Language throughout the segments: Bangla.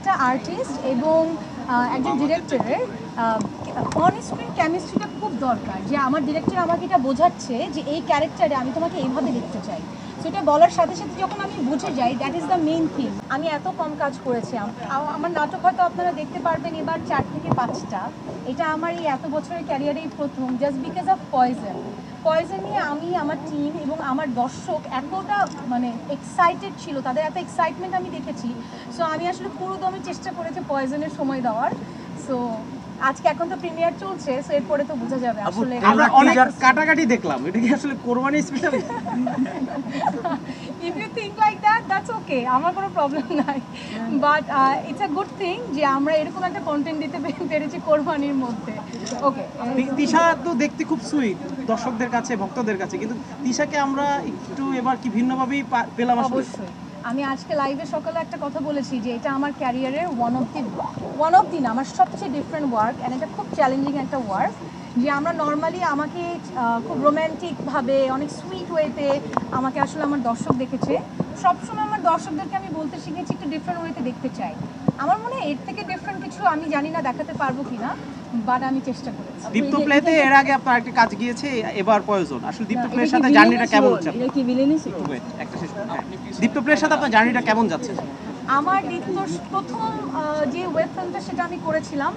একটা আর্টিস্ট এবং একজন ডিরেক্টরের অন স্ক্রিন কেমিস্ট্রিটা খুব দরকার, যে আমার ডিরেক্টর আমাকে এটা বোঝাচ্ছে যে এই ক্যারেক্টারে আমি তোমাকে এইভাবে দেখতে চাই। সো এটা বলার সাথে সাথে যখন আমি বুঝে যাই, that is the main thing. আমি এত কম কাজ করেছি, আমার নাটক হয়তো আপনারা দেখতে পারবেন এবার 4 থেকে 5টা। এটা আমার এই এত বছরের ক্যারিয়ারেই প্রথম, জাস্ট বিকজ অফ পয়জন নিয়ে আমি, আমার টিম এবং আমার দর্শক এতটা মানে এক্সাইটেড ছিল, তাদের এত এক্সাইটমেন্ট আমি দেখেছি। সো আমি আসলে পুরো দমে চেষ্টা করেছি পয়জনের সময় দেওয়ার। সো আজকে এখন তো প্রিমিয়ার চলছে, সো এরপরে তো বোঝা যাবে আসলে। আমরা অনেক কাটাকাটি দেখলাম, এটা কি আসলে কোরবানি special? If you think like that, that's okay, আমার কোনো প্রবলেম নাই। But it's a good thing যে আমরা এরকম একটা কন্টেন্ট দিতে পেরেছি কোরবানির মধ্যে। ওকে, তিশা তো দেখতে খুব সুইট দর্শকদের কাছে, ভক্তদের কাছে, কিন্তু তিশাকে আমরা একটু এবার কি ভিন্নভাবেই পেলাম? অবশ্যই। আমি আজকে লাইভে সকালে একটা কথা বলেছি যে এটা আমার ক্যারিয়ারের ওয়ান অফ দি না, আমার সবচেয়ে ডিফারেন্ট ওয়ার্ক, অ্যান্ড এটা খুব চ্যালেঞ্জিং একটা ওয়ার্ক। যে আমরা নর্মালি আমাকে খুব রোম্যান্টিকভাবে অনেক সুইট ওয়েতে আমাকে আসলে আমার দর্শক দেখেছে। সবসময় আমার দর্শকদেরকে আমি বলতে শিখেছি একটু ডিফারেন্ট ওয়েতে দেখতে চাই। আমার মনে হয় এর থেকে ডিফারেন্ট কিছু আমি জানি না দেখাতে পারবো কিনা, বাট আমি চেষ্টা করেছি। দীপ্ত প্লেতে এর আগে আপনার একটা কাজ গিয়েছে, এবার পয়জন। আসলে দীপ্ত প্লের সাথে জার্নিটা কেমন হচ্ছে? এটা কি ভিলেনই ছিল? একটা শেষ দীপ্ত প্লের সাথে আপনার জার্নিটা কেমন যাচ্ছে? আমার দীপ্তর প্রথম যে ওয়েব ফিল্মটা সেটা আমি করেছিলাম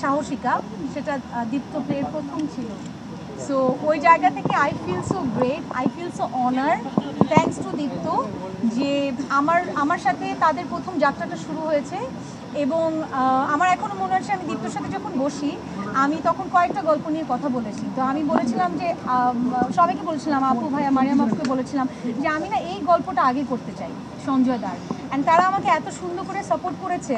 সাহসিকা, সেটা দীপ্ত প্লের প্রথম ছিল। সো ওই জায়গা থেকে I feel so great, I feel so honour, thanks to Dipto, যে আমার সাথে তাদের প্রথম যাত্রাটা শুরু হয়েছে। এবং আমার এখনও মনে হচ্ছে আমি দীপ্তর সাথে যখন বসি, আমি তখন কয়েকটা গল্প নিয়ে কথা বলেছি। তো আমি বলেছিলাম যে সবাইকে বলেছিলাম, আপু ভাইয়া মারিয়াম আপুকে বলেছিলাম যে আমি না এই গল্পটা আগে করতে চাই সঞ্জয় দার, অ্যান্ড তারা আমাকে এত সুন্দর করে সাপোর্ট করেছে,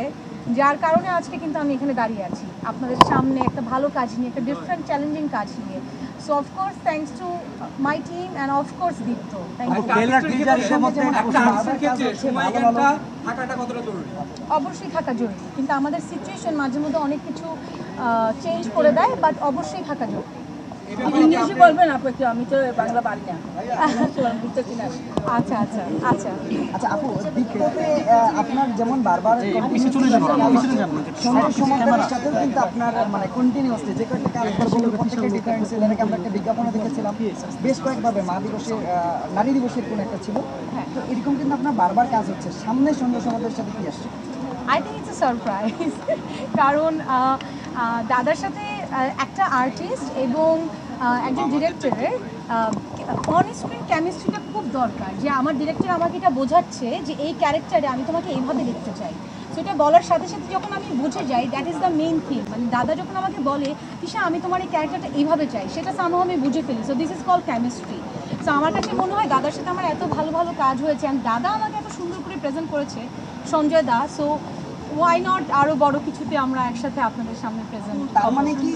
যার কারণে আজকে কিন্তু আমি এখানে দাঁড়িয়ে আছি আপনাদের সামনে একটা ভালো কাজ নিয়ে, একটা ডিফারেন্ট চ্যালেঞ্জিং কাজ নিয়ে। So of course thanks to my team and of course Dipto, thank you. অবশ্যই থাকা জরুরি, কিন্তু আমাদের সিচুয়েশন মাঝে মধ্যে অনেক কিছু চেঞ্জ করে দেয়, বাট অবশ্যই থাকা জরুরি। ইংলিশে বলবেন আপু একটু, আমি তো বাংলা পারি না, বুঝতেছি না। আচ্ছা আচ্ছা আচ্ছা আচ্ছা আপু, দীপ্ততে আপনার যেমন বারবার সমাজের সাথেও কিন্তু আপনার মানে কন্টিনিউয়াসলি যে কয়েকটা কাজ বলবো প্রত্যেকটা ডিফারেন্স ছিল। আমরা একটা বিজ্ঞাপনে দেখেছিলাম বেশ কয়েকভাবে মা দিবসের, নারী দিবসের কোন একটা ছিল, তো এরকম কিন্তু আপনার বারবার কাজ হচ্ছে। সামনে সন্ধ্যা সমাজের সাথে কি আসছে? I think it's a surprise, কারণ দাদার সাথে একটা আর্টিস্ট এবং একজন ডিরেক্টরের অন স্ক্রিন কেমিস্ট্রিটা খুব দরকার, যে আমার ডিরেক্টর আমাকে এটা বোঝাচ্ছে যে এই ক্যারেক্টারে আমি তোমাকে এইভাবে দেখতে চাই। সো এটা বলার সাথে সাথে যখন আমি বুঝে যাই, that is the main thing. মানে দাদা যখন আমাকে বলে তিশা আমি তোমার এই ক্যারেক্টারটা এইভাবে চাই, সেটা সামহাও আমি বুঝে ফেলি। So this is call chemistry. So আমার কাছে মনে হয় দাদার সাথে আমার এত ভালো ভালো কাজ হয়েছে, অ্যান্ড দাদা আমাকে এত সুন্দর করে প্রেজেন্ট করেছে সঞ্জয় দা। সো ওয়াই নট আরও বড় কিছুতে আমরা একসাথে আপনাদের সামনে প্রেজেন্ট। তার মানে কি